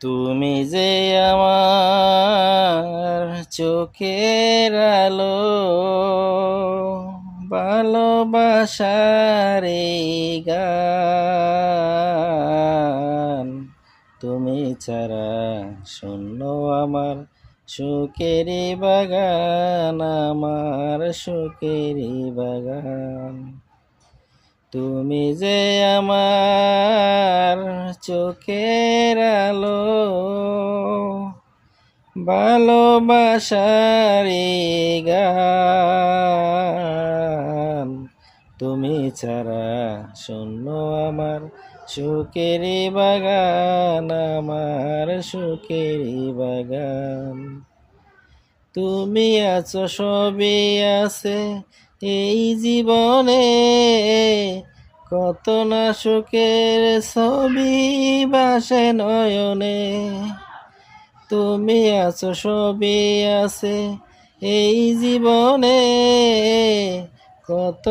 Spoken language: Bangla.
তুমি যে আমার চোখের আলো, ভালোবাসার এই গান। তুমি ছাড়া শূন্য আমার সুখেরই বাগান, আমার সুখেরই বাগান। তুমি যে আমার চোখের আলো, ভালোবাসার এই গান। তুমি ছাড়া শূন্য আমার সুখেরই বাগান, আমার সুখেরই বাগান। তুমি আছো সবই আছে এই জীবনে, কত না সুখের ছবি ভাসে নয়নে। তুমি আছো সবই আছে এই জীবনে, কত